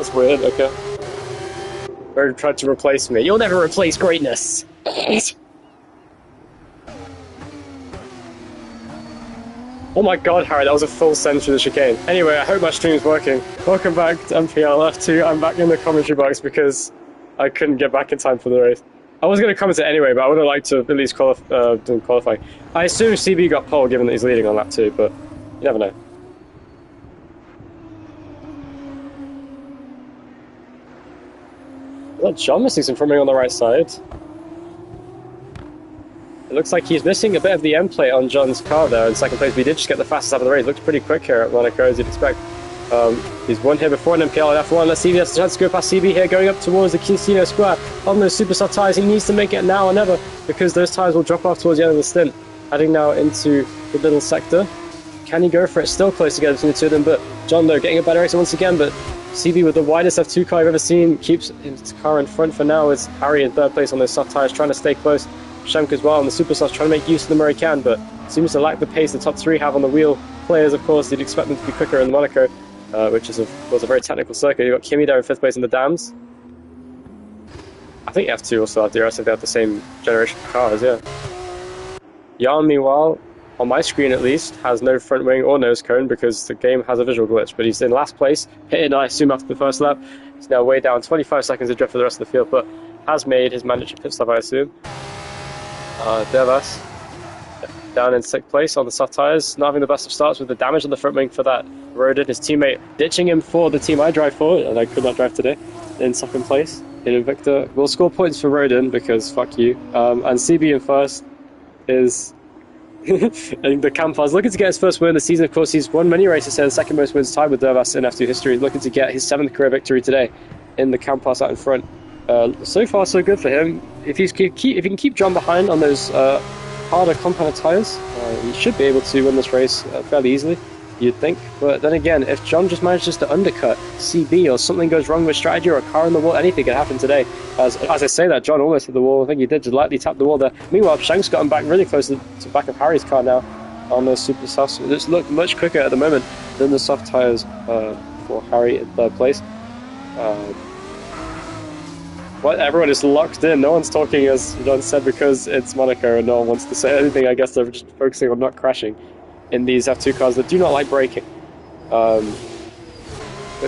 That's weird, okay. Bird tried to replace me. You'll never replace greatness! Oh my god, Harry, that was a full send through the chicane. Anyway, I hope my stream's working. Welcome back to NPL F2. I'm back in the commentary box because I couldn't get back in time for the race. I was going to comment it anyway, but I would have liked to at least qualify. I assume CB got pole given that he's leading on lap 2, but you never know. Is that John missing some framing on the right side? It looks like he's missing a bit of the end plate on John's car there in second place. We did just get the fastest lap of the race. Looks pretty quick here at Monaco, as you'd expect. He's won here before in NPL F1. Let's see if he has a chance to go past CB here, going up towards the Casino Square. On those super soft tyres, he needs to make it now or never, because those tyres will drop off towards the end of the stint. Heading now into the middle sector. Can he go for it? Still close together between the two of them, but John, though, getting a better race once again, but CB with the widest F2 car I've ever seen, keeps his car in front for now, as Harry in third place on those soft tyres, trying to stay close. Shank as well on the super softs, trying to make use of them where he can, but seems to lack the pace the top three have on the wheel. Players, of course, you'd expect them to be quicker in Monaco, which is, of course, a very technical circuit. You've got Kimi there in fifth place in the dams. I think F2 also have DRS if they have the same generation of cars, yeah. Jan, meanwhile, on my screen at least, has no front wing or nose cone because the game has a visual glitch, but he's in last place, hit it, I assume, after the first lap. He's now way down, 25 seconds to drift for the rest of the field, but has made his mandatory pit stop, I assume. Devas down in sixth place on the soft tyres, not having the best of starts with the damage on the front wing for that Rodin. His teammate ditching him for the team I drive for, and I could not drive today, in second place. In Invicta, we'll score points for Rodin because fuck you. And CB in first is in the Campos, looking to get his first win of the season. Of course, he's won many races here, the second most wins tied with Devas in F2 history, looking to get his 7th career victory today in the Campos out in front. So far, so good for him. If he can keep John behind on those harder compound tyres, he should be able to win this race fairly easily, you'd think. But then again, if John just manages to undercut CB or something goes wrong with strategy or a car in the wall, anything could happen today. As I say that, John almost hit the wall. I think he did just lightly tap the wall there. Meanwhile, Shank's gotten back really close to the back of Harry's car now on those super softs. It's looked much quicker at the moment than the soft tyres for Harry in third place. Everyone is locked in. No one's talking, as John said, because it's Monaco and no one wants to say anything. I guess they're just focusing on not crashing in these F2 cars that do not like braking. But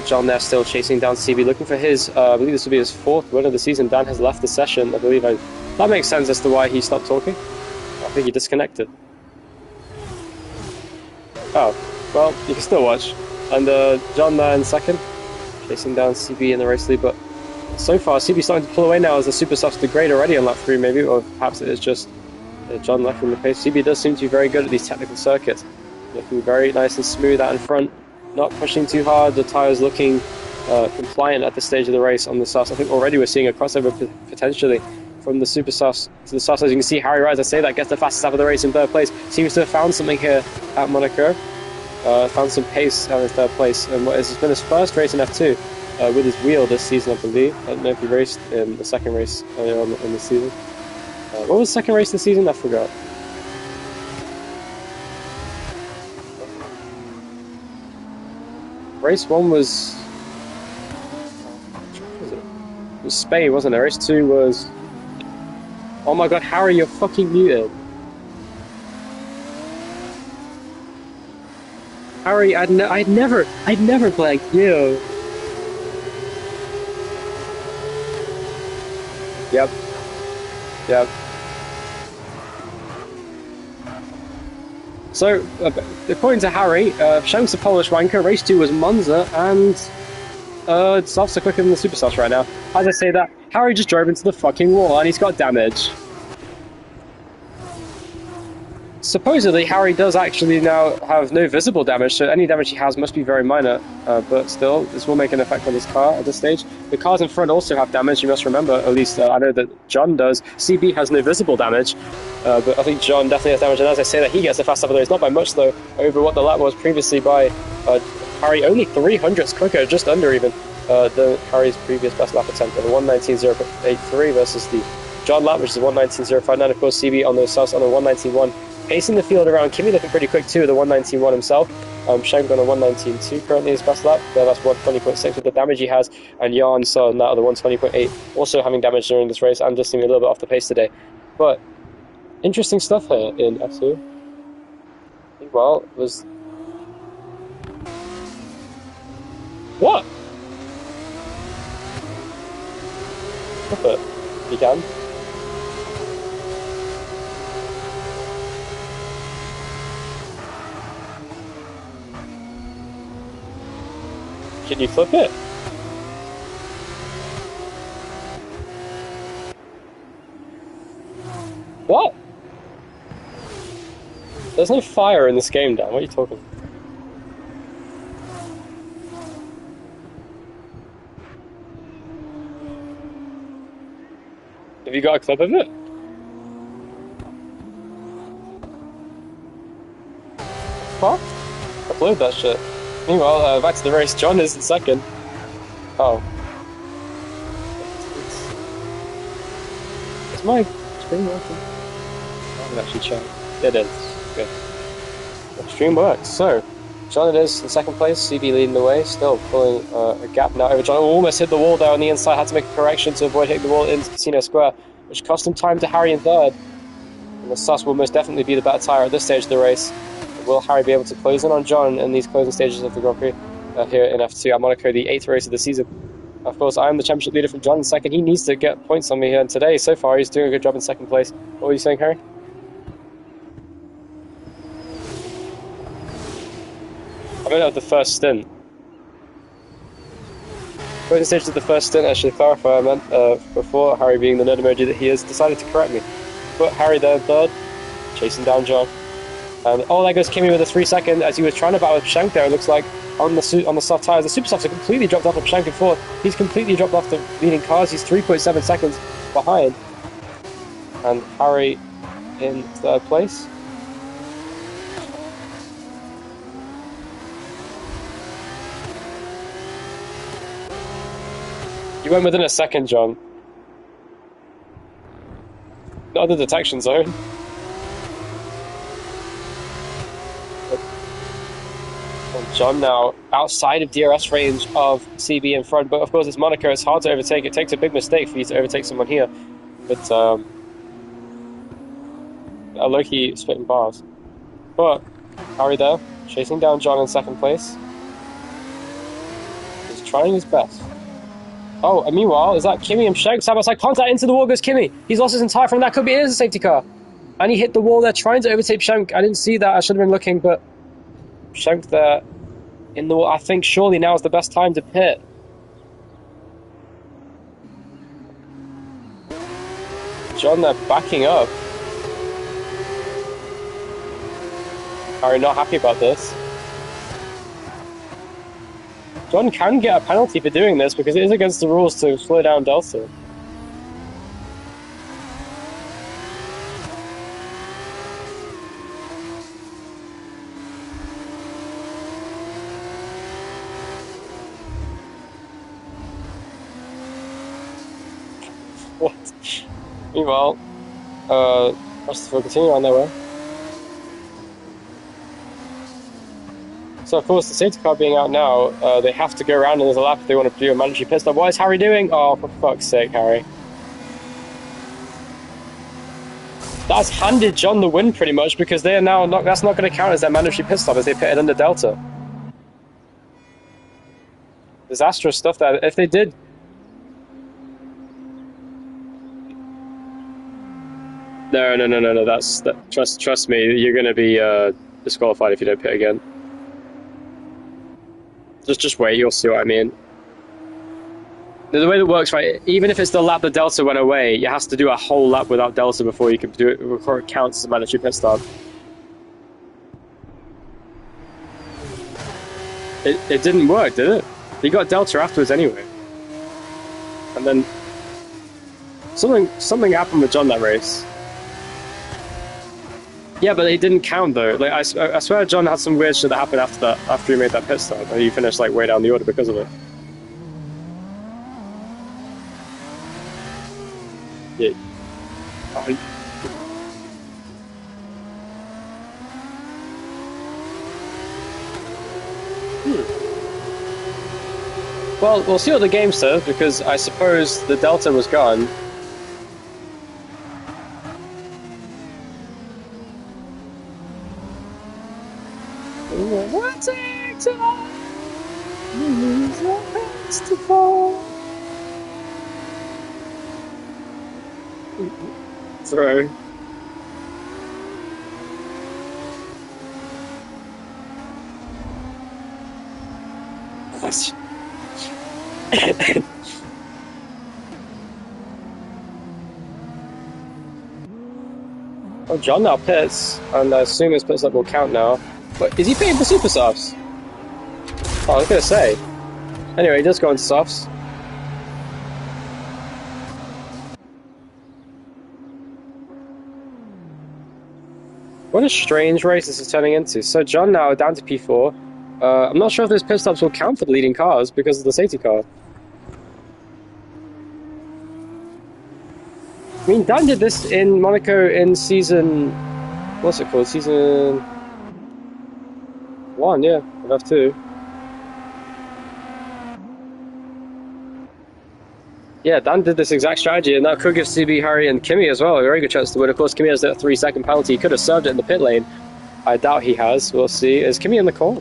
John there still chasing down CB, looking for his, I believe this will be his 4th win of the season. Dan has left the session, I believe. That makes sense as to why he stopped talking. I think he disconnected. Oh, well, you can still watch. And John there in second, chasing down CB in the race lead, but so far, CB starting to pull away now as the super softs degrade already on lap 3 maybe, or perhaps it is just John lacking the pace. CB does seem to be very good at these technical circuits, looking very nice and smooth out in front, not pushing too hard, the tyres looking compliant at this stage of the race on the softs. I think already we're seeing a crossover potentially from the super softs to the softs. As you can see, Harry, right as I say that, gets the fastest lap of the race in third place, seems to have found something here at Monaco, found some pace in third place, and it's been his first race in F2. With his wheel this season, I believe. I don't know if he raced in the second race earlier on in the season. What was the second race this season? I forgot. Race 1 was... What was it? It was Spain, wasn't it? Race 2 was... Oh my god, Harry, you're fucking muted. Harry, I'd never blanked you. Yep. So, according to Harry, Shank's a Polish wanker, race 2 was Monza, and softs are quicker than the super softs right now. As I say that, Harry just drove into the fucking wall and he's got damage. Supposedly, Harry does actually now have no visible damage, so any damage he has must be very minor, but still, this will make an effect on his car at this stage. The cars in front also have damage, you must remember, at least I know that John does. CB has no visible damage, but I think John definitely has damage, and as I say that, he gets the fast lap of the race, not by much though, over what the lap was previously by Harry, only 300ths quicker, just under even, than Harry's previous best lap attempt of a 1:19.083 versus the John lap, which is a 1:19.059. Of course, CB on the softs on a 1:19.1 pacing the field around. Kimi looking pretty quick too, the 119.1 himself. Shank on a 119.2 currently his best lap. That's 120.6 with the damage he has. And Jan Son now at the 120.8, also having damage during this race and just seeming a little bit off the pace today. But interesting stuff here in F2. Well, it was... What? Stop it. You can. Can you flip it? What? There's no fire in this game, Dan. What are you talking about? Have you got a clip of it? What? Upload that shit. Meanwhile, back to the race. John is in second. Oh. Is my stream working? I haven't actually checked. It is. Good. The stream works. So, John it is in second place. CB leading the way. Still pulling a gap now over John. Almost hit the wall there on the inside. Had to make a correction to avoid hitting the wall into Casino Square, which cost him time to Harry in third. And the Sus will most definitely be the better tyre at this stage of the race. Will Harry be able to close in on John in these closing stages of the Grand Prix here in F2 at Monaco, the 8th race of the season? Of course, I am the championship leader from John in second. He needs to get points on me here, and today, so far, he's doing a good job in second place. What were you saying, Harry? I meant of the first stint. Closing stages of the first stint, I should clarify, I meant before Harry, being the nerd emoji that he is, decided to correct me. Put Harry there in third, chasing down John. And oh, there goes Kimi with a 3 second as he was trying to battle with Shank there. It looks like on the soft tyres. The super softs are completely dropped off of Shank in fourth. He's completely dropped off the leading cars. He's 3.7 seconds behind. And Harry in third place. You went within a second, John. Not the detection zone. John now outside of DRS range of CB in front, but of course it's Monaco, it's hard to overtake. It takes a big mistake for you to overtake someone here, but a low-key splitting bars. But Harry there, chasing down John in second place. He's trying his best. Oh, and meanwhile, is that Kimi and Shank side by side contact? Into the wall goes Kimi. He's lost his entire front. That could be, it is a safety car. And he hit the wall there trying to overtake Shank. I didn't see that, I should have been looking, but Shank there in the wall. I think surely now is the best time to pit. John there backing up. Harry not happy about this. John can get a penalty for doing this because it is against the rules to slow down Delta. What? Meanwhile, rest will continue on their way. So of course, the safety car being out now, they have to go around and there's a lap if they want to do a mandatory pit stop. What is Harry doing? Oh, for fuck's sake, Harry. That's handed John the win pretty much because they are now not. That's not going to count as their mandatory pit stop as they pitted under Delta. Disastrous stuff there. If they did. No. Trust me. You're going to be disqualified if you don't pit again. Just wait. You'll see what I mean. The way that works, right? Even if it's the lap that Delta went away, you have to do a whole lap without Delta before you can do it. Before it counts as a mandatory pit stop. It didn't work, did it? You got Delta afterwards anyway. And then something happened with John that race. Yeah, but it didn't count though. Like I swear John had some weird shit that happened after that, after he made that pit stop, and he finished like way down the order because of it. Yeah. Well, we'll see what the game says, because I suppose the Delta was gone. What takes it all? To fall. Throw. Oh, John now pits, and I assume his pit stop will count now. But is he pitting for super softs? Oh, I was gonna say. Anyway, he does go into softs. What a strange race this is turning into. So John now down to P4. I'm not sure if those pit stops will count for the leading cars because of the safety car. I mean, Dan did this in Monaco in season... What's it called? Season 1, yeah, of F2. Yeah, Dan did this exact strategy, and that could give CB, Harry, and Kimi as well a very good chance to win. Of course, Kimi has that 3-second penalty. He could have served it in the pit lane. I doubt he has. We'll see. Is Kimi in the call?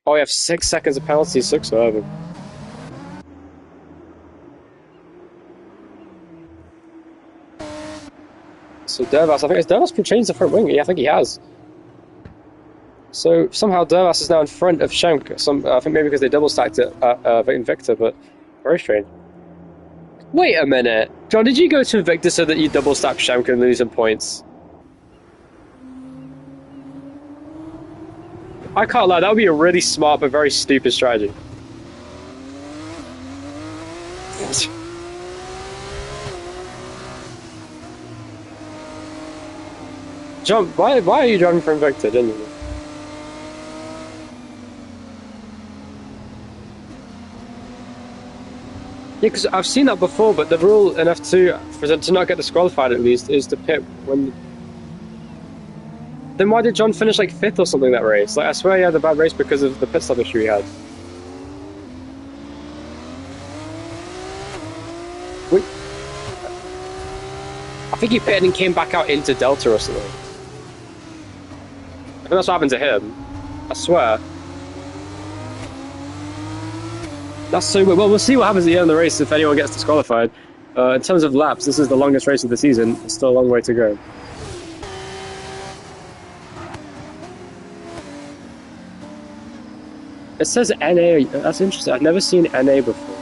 Oh, we have 6 seconds of penalty, 6 or 7. So Dervas, I think it's Dervas can change the front wing. Yeah, I think he has. So somehow Dervas is now in front of Schenk. I think maybe because they double stacked it at Invicta, but very strange. Wait a minute, John, did you go to Invicta so that you double stack Schenk and lose some points? I can't lie, that would be a really smart but very stupid strategy. John, why are you driving for Invicta, genuinely? Yeah, because I've seen that before, but the rule in F2, for to not get disqualified at least, is to pit when... Then why did John finish like 5th or something that race? Like, I swear he had a bad race because of the pit stop issue he had. Wait. I think he pitted and came back out into Delta or something. I think that's what happened to him. I swear. That's so weird. Well, we'll see what happens at the end of the race if anyone gets disqualified. In terms of laps, this is the longest race of the season. It's still a long way to go. It says NA. That's interesting. I've never seen NA before.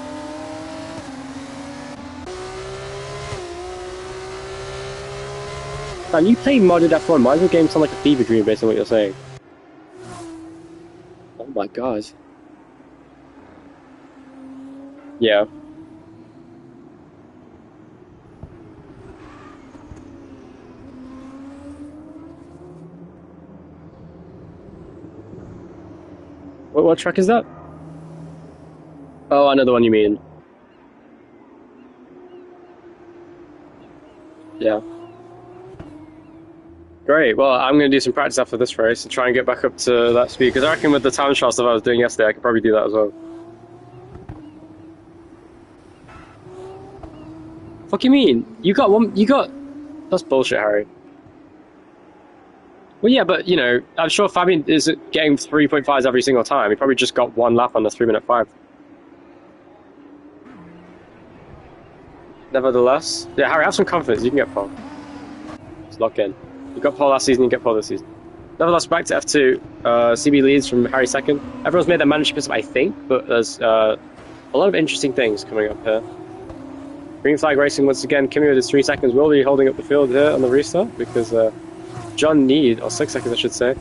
Man, you play modded F1. Why does the game sound like a fever dream based on what you're saying? Oh my god. Yeah. What track is that? Oh, I know the one you mean. Yeah. Great, well, I'm going to do some practice after this race and try and get back up to that speed, because I reckon with the time trial stuff I was doing yesterday, I could probably do that as well. What do you mean? You got... That's bullshit, Harry. Well, yeah, but, you know, I'm sure Fabian is getting 3.5s every single time. He probably just got one lap on the 3-minute 5. Nevertheless, yeah, Harry, have some confidence. You can get pole. Just lock in. You got pole last season, you get pole this season. Nevertheless, back to F2. CB leads from Harry second. Everyone's made their manager piss up, I think, but there's a lot of interesting things coming up here. Green flag racing once again. Kimi with his 3 seconds will be holding up the field here on the restart because John Need, or 6 seconds I should say,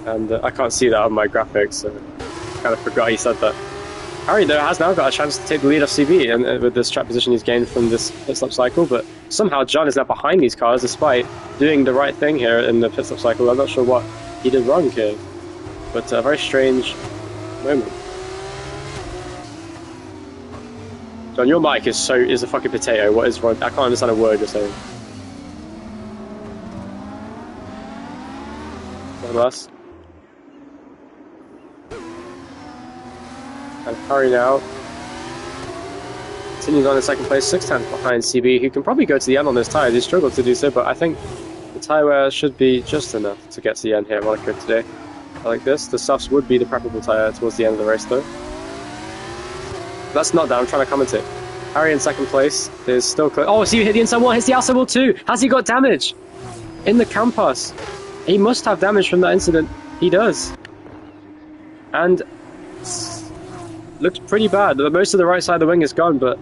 and I can't see that on my graphics, so I kind of forgot he said that. Harry though has now got a chance to take the lead off CB and with this track position he's gained from this pit stop cycle, but somehow John is now behind these cars despite doing the right thing here in the pit stop cycle. I'm not sure what he did wrong here, but a very strange moment. John, your mic is a fucking potato. What is wrong? I can't understand a word you're saying. One last. Harry now continues on in second place, 6/10 behind CB, who can probably go to the end on this tyre. He struggled to do so, but I think the tyre wear should be just enough to get to the end here at Monaco today. Like this, the softs would be the preferable tyre towards the end of the race though. That's not down, I'm trying to commentate. Harry in second place is still close. Oh, see, hit the inside wall, hits the outside wall too. Has he got damage? In the campus. He must have damage from that incident. He does. And looks pretty bad. Most of the right side of the wing is gone, but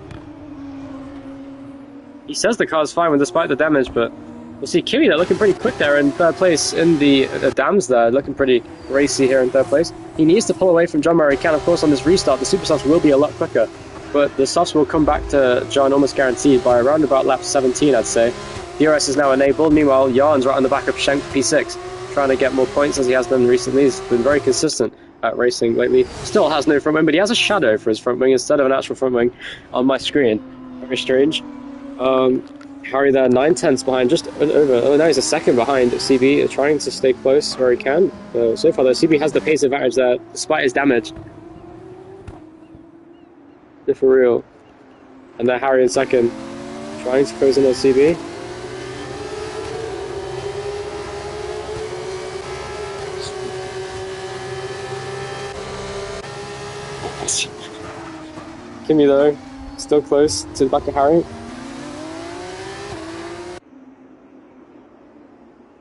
he says the car's fine despite the damage, but we'll see. Kimi, they're looking pretty quick there in third place in the dams there, looking pretty racy here in third place. He needs to pull away from John where he can. Of course, on this restart, the super softs will be a lot quicker, but the softs will come back to John almost guaranteed by around about lap 17, I'd say. DRS is now enabled. Meanwhile, Jan's right on the back of Schenk P6, trying to get more points as he has done recently. He's been very consistent at racing lately. Still has no front wing, but he has a shadow for his front wing instead of an actual front wing on my screen. Very strange. Harry there, 9/10 behind, just over. Oh, now he's a second behind CB, trying to stay close where he can. So far, though, CB has the pace advantage there, despite his damage. For real. And then Harry in second, trying to close in on CB. Kimi, though, still close to the back of Harry.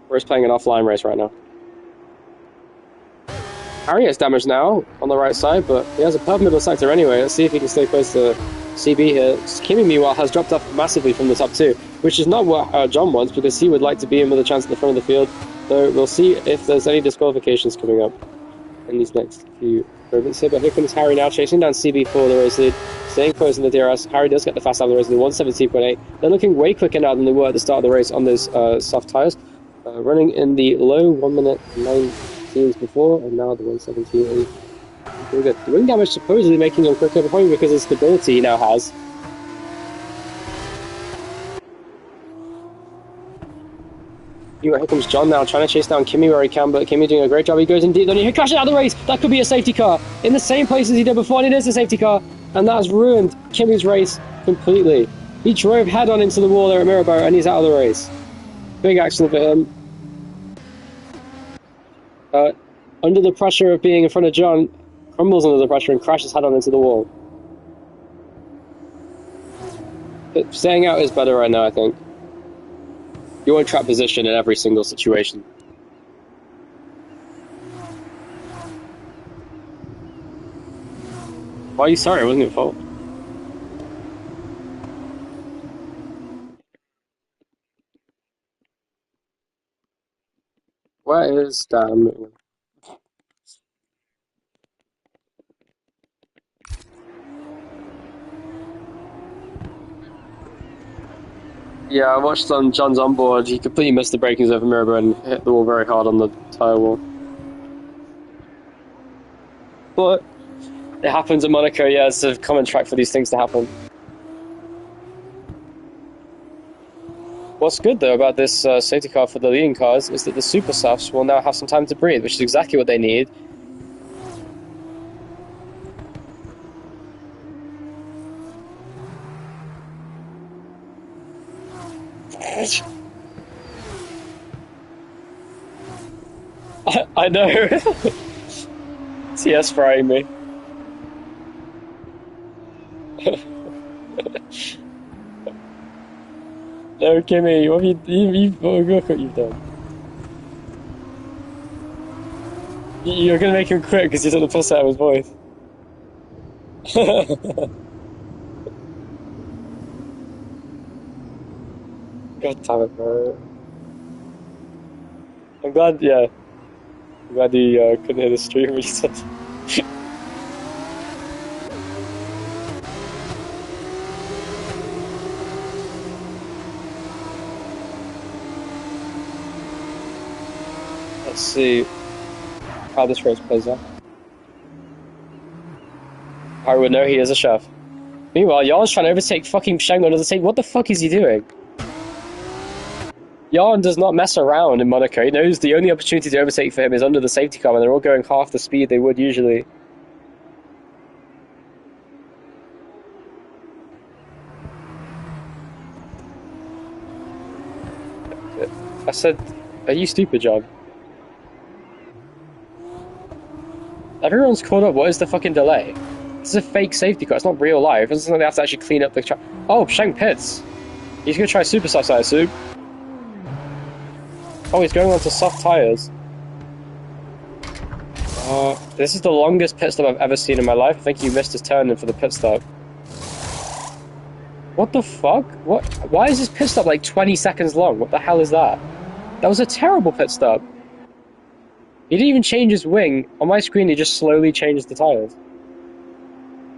We're just playing an offline race right now. Harry has damage now on the right side, but he has a perfect middle sector anyway. Let's see if he can stay close to CB here. Kimi, meanwhile, has dropped off massively from the top two, which is not what John wants, because he would like to be in with a chance at the front of the field. Though we'll see if there's any disqualifications coming up in these next few moments here. But here comes Harry now, chasing down CB for the race lead, staying close in the DRS. Harry does get the fast out of the race lead, 1:17.8. They're looking way quicker now than they were at the start of the race on those soft tyres. Running in the low 1 minute 19s before, and now the 1:17.8. Very good. The wing damage supposedly making him quicker, probably because of the stability he now has. Here comes John now, trying to chase down Kimi where he can, but Kimi doing a great job. He goes in deep, then he crashes out of the race. That could be a safety car in the same place as he did before, and it is a safety car, and that has ruined Kimi's race completely. He drove head on into the wall there at Mirabeau, and he's out of the race. Big accident for him. Under the pressure of being in front of John, crumbles under the pressure and crashes head on into the wall. But staying out is better right now, I think. You're in trap position in every single situation. Why are you sorry? It wasn't your fault. Where is Dan? Yeah, I watched on John's onboard. He completely missed the brakings over Mirabeau and hit the wall very hard on the tyre wall. But it happens at Monaco, yeah, it's a common track for these things to happen. What's good, though, about this safety car for the leading cars is that the super softs will now have some time to breathe, which is exactly what they need. I know. TS frying me. No, Kimi, what have look what you've done. You're gonna make him quit because you took the piss out of his voice. God damn it, bro. I'm glad, yeah. I'm glad he couldn't hit the stream reset. Let's see how this race plays out. Harry would know he is a chef. Meanwhile, Jan's trying to overtake fucking Schenk under the safety. What the fuck is he doing? Jan does not mess around in Monaco. He knows the only opportunity to overtake for him is under the safety car, and they're all going half the speed they would usually. I said, are you stupid, John? Everyone's caught up. What is the fucking delay? This is a fake safety car. It's not real life. It's something they have to actually clean up the track. Oh, Shank pits. He's gonna try super soft, I assume. Oh, he's going on to soft tires. This is the longest pit stop I've ever seen in my life. I think he missed his turn in for the pit stop. What the fuck? What? Why is this pit stop like 20 seconds long? What the hell is that? That was a terrible pit stop. He didn't even change his wing. On my screen, he just slowly changed the tires.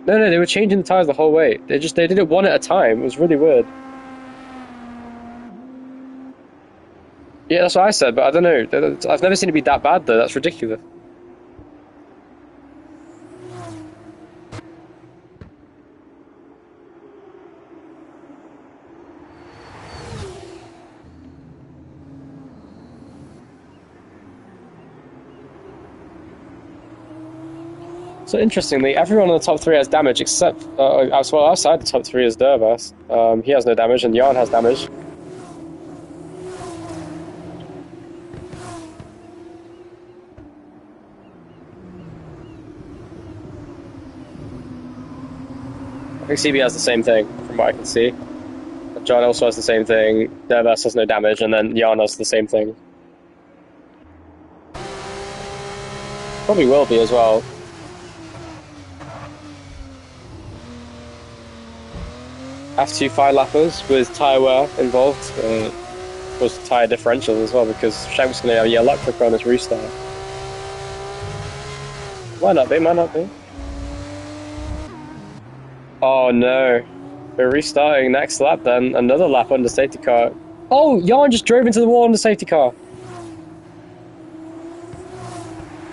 No, they were changing the tires the whole way. They did it one at a time. It was really weird. Yeah, that's what I said, but I don't know. I've never seen it be that bad, though. That's ridiculous. So interestingly, everyone in the top 3 has damage except, as well, outside the top 3 is Dervas. He has no damage, and Jan has damage. I think CB has the same thing, from what I can see. John also has the same thing, Dervas has no damage, and then Jan has the same thing. Probably will be as well. F2 5 lappers with tyre wear involved, was tyre differentials as well, because Shank's going to have a luck quicker on his restart. Might not be. Oh no. We're restarting next lap then. Another lap under safety car. Oh, Jan just drove into the wall on the safety car.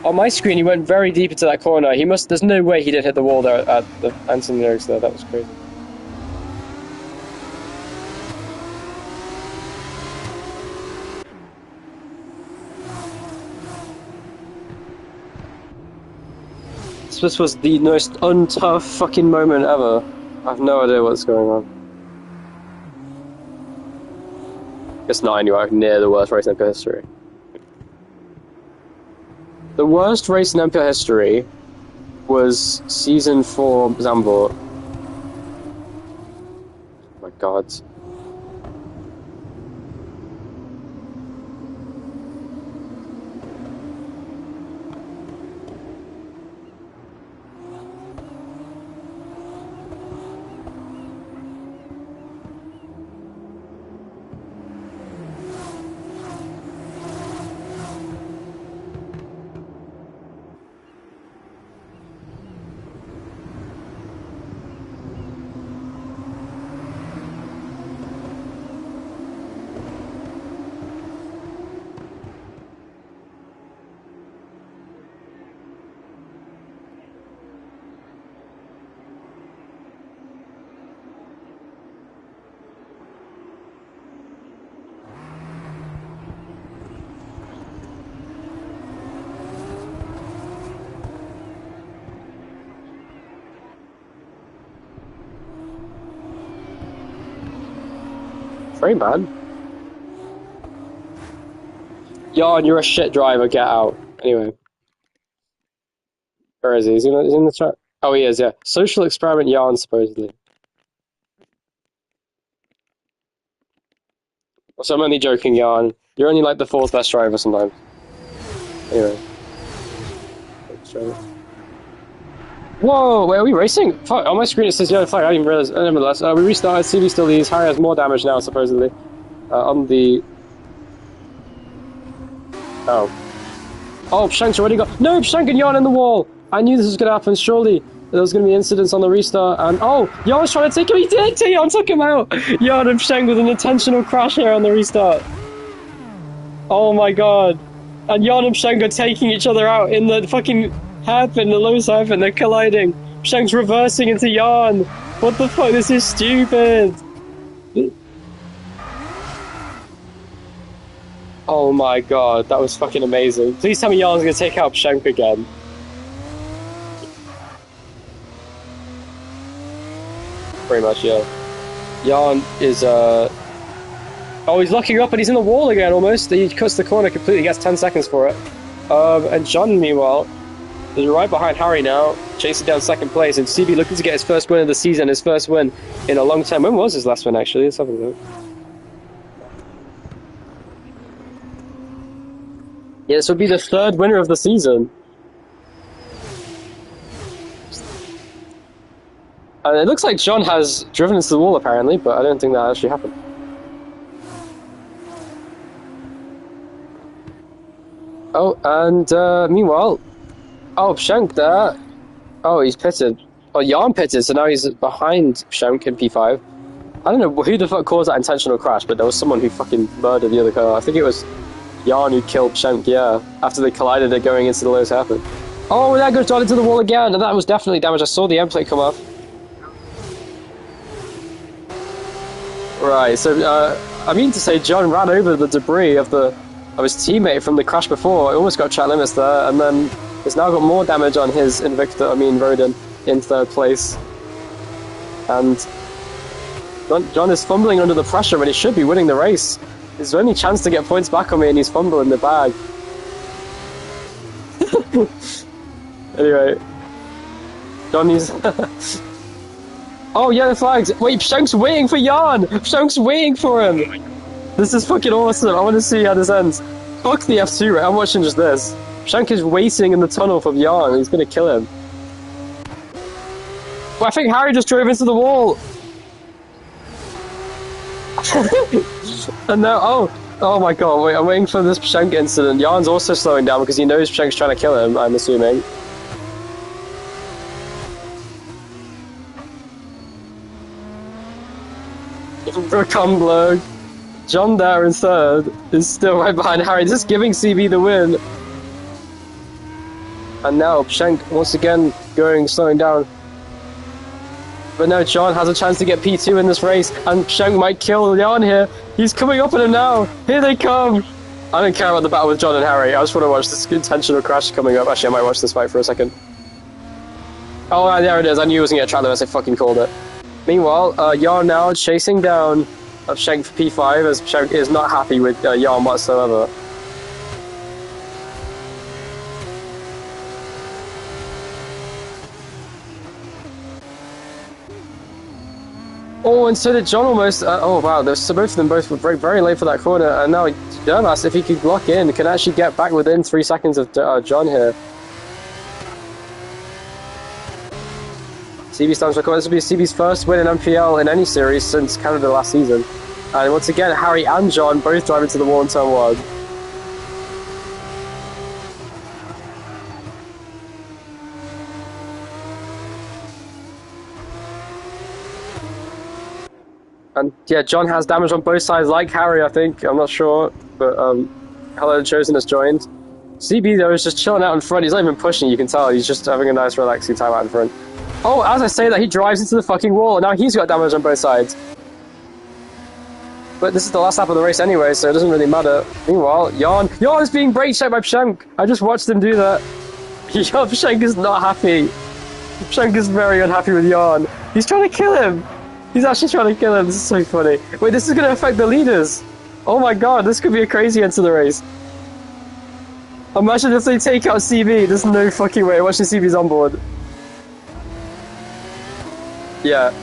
On my screen, he went very deep into that corner. There's no way he didn't hit the wall there at the Anthony Lyrics there. That was crazy. This was the most untough fucking moment ever. I have no idea what's going on. It's not anywhere near the worst race in NPL history. The worst race in NPL history was Season 4 Zambor. Oh my god. Very bad. Jan, you're a shit driver, get out. Anyway. Where is he? Is he in the chat? Oh, he is, yeah. Social experiment Jan, supposedly. So I'm only joking, Jan. You're only like the 4th best driver sometimes. Anyway. Whoa, wait, are we racing? Fuck, on my screen it says yellow flag, I didn't even realize. Nevertheless, we restarted, CB still leads, Harry has more damage now, supposedly. On the... Oh. Oh, Shank's already got... No, Shank and Jan in the wall! I knew this was going to happen, surely. There was going to be incidents on the restart, and... Oh, Jan's trying to take him, he did! Jan took him out! Jan and Shank with an intentional crash here on the restart. Oh my god. And Jan and Shank are taking each other out in the fucking hairpin, the low hairpin, they're colliding. Shank's reversing into Jan. What the fuck, this is stupid! Oh my god, that was fucking amazing. Please tell me Jan's gonna take out Shank again. Pretty much, yeah. Jan is, Oh, he's locking up and he's in the wall again almost. He cuts the corner completely, gets 10 seconds for it. And John, meanwhile, is right behind Harry now, chasing down second place. And CB looking to get his first win of the season, his first win in a long time. When was his last win, actually? Let's have a look. Yeah, this would be the third winner of the season. And it looks like John has driven into the wall, apparently, but I don't think that actually happened. Oh, and meanwhile, oh, Shank there. Oh, he's pitted. Oh, Jan pitted, so now he's behind Shank in P5. I don't know who the fuck caused that intentional crash, but there was someone who fucking murdered the other car. I think it was Jan who killed Shank, yeah. After they collided, they're going into the lowest happen. Oh, there goes John into the wall again, and that was definitely damage. I saw the end plate come off. Right, so, I mean to say John ran over the debris of his teammate from the crash before. He almost got track limits there, and then he's now got more damage on his Rodin in third place. And John is fumbling under the pressure when he should be winning the race. His only chance to get points back on me, and he's fumbling the bag. Anyway, Johnny's... Oh, yellow flags! Wait, Shank's waiting for Jan! Shank's waiting for him! This is fucking awesome. I want to see how this ends. Fuck the F2, right? I'm watching just this. Shank is waiting in the tunnel for Jan. He's going to kill him. Well, I think Harry just drove into the wall. And now, oh my god, wait, I'm waiting for this Shank incident. Jan's also slowing down because he knows Shank's trying to kill him, I'm assuming. Recomblog. John there in third is still right behind Harry, just giving CB the win. And now Shank once again slowing down. But now John has a chance to get P2 in this race, and Shank might kill Jan here. He's coming up on him now. Here they come. I don't care about the battle with John and Harry. I just want to watch this intentional crash coming up. Actually, I might watch this fight for a second. Oh, there it is. I knew he was going to get track limits. I fucking called it. Meanwhile, Jan now chasing down Shank for P5, as Shank is not happy with Jan whatsoever. Oh, and so did John almost. Oh wow, so both of them both were very, very late for that corner, and now Dermas, if he could lock in, can actually get back within 3 seconds of John here. CB stands record. This will be CB's first win in NPL in any series since Canada last season. And once again, Harry and John both drive into the wall in turn 1. And yeah, John has damage on both sides, like Harry, I think. I'm not sure, but Hello Chosen has joined. CB though is just chilling out in front. He's not even pushing. You can tell he's just having a nice, relaxing time out in front. Oh, as I say that, he drives into the fucking wall, and now he's got damage on both sides. But this is the last lap of the race anyway, so it doesn't really matter. Meanwhile, Jan is being brake checked by Shank. I just watched him do that. Shank is not happy. Shank is very unhappy with Jan. He's trying to kill him. He's actually trying to kill him. This is so funny. Wait, this is going to affect the leaders. Oh my god, this could be a crazy end to the race. Imagine if they take out CB. There's no fucking way. Watch the CB's on board. Yeah.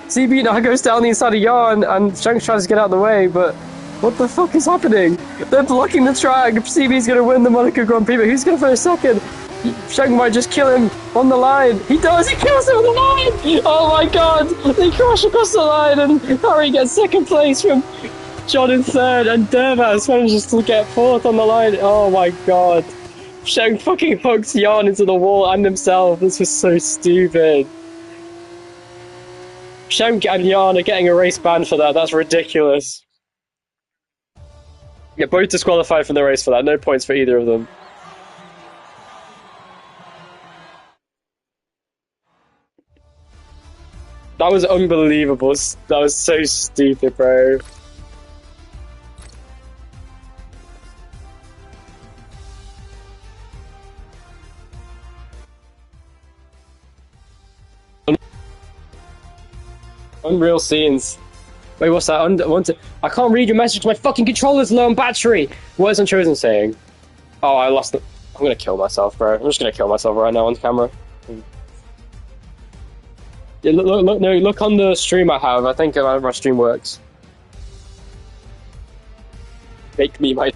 CB now goes down the inside of Jan, and Shank tries to get out of the way, but what the fuck is happening? They're blocking the track. CB's going to win the Monaco Grand Prix, but who's going to finish second? Shank might just kill him on the line. He does! He kills him on the line! Oh my god! They crash across the line, and Harry gets second place from John in third, and Dervas manages to get fourth on the line. Oh my god. Shank fucking hooks Jan into the wall and himself. This was so stupid. Shank and Jan are getting a race ban for that. That's ridiculous. Yeah, both disqualified from the race for that. No points for either of them. That was unbelievable. That was so stupid, bro. Unreal scenes. Wait, what's that? I can't read your message. My fucking controller's low on battery. What is Unchosen saying? Oh, I lost it. I'm gonna kill myself, bro. I'm just gonna kill myself right now on camera. Yeah, look on the stream I have. I think my stream works. Make me my...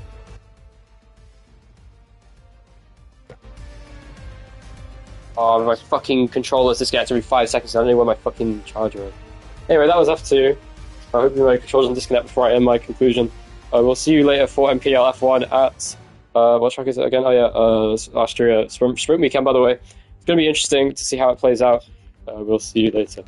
Oh, my fucking controllers just get every 5 seconds. I don't know where my fucking charger is. Anyway, that was F2. I hope my controls don't disconnect before I end my conclusion. We'll see you later for NPL F1 at... what track is it again? Oh yeah, Austria. Sprint weekend, by the way. It's going to be interesting to see how it plays out. We'll see you later.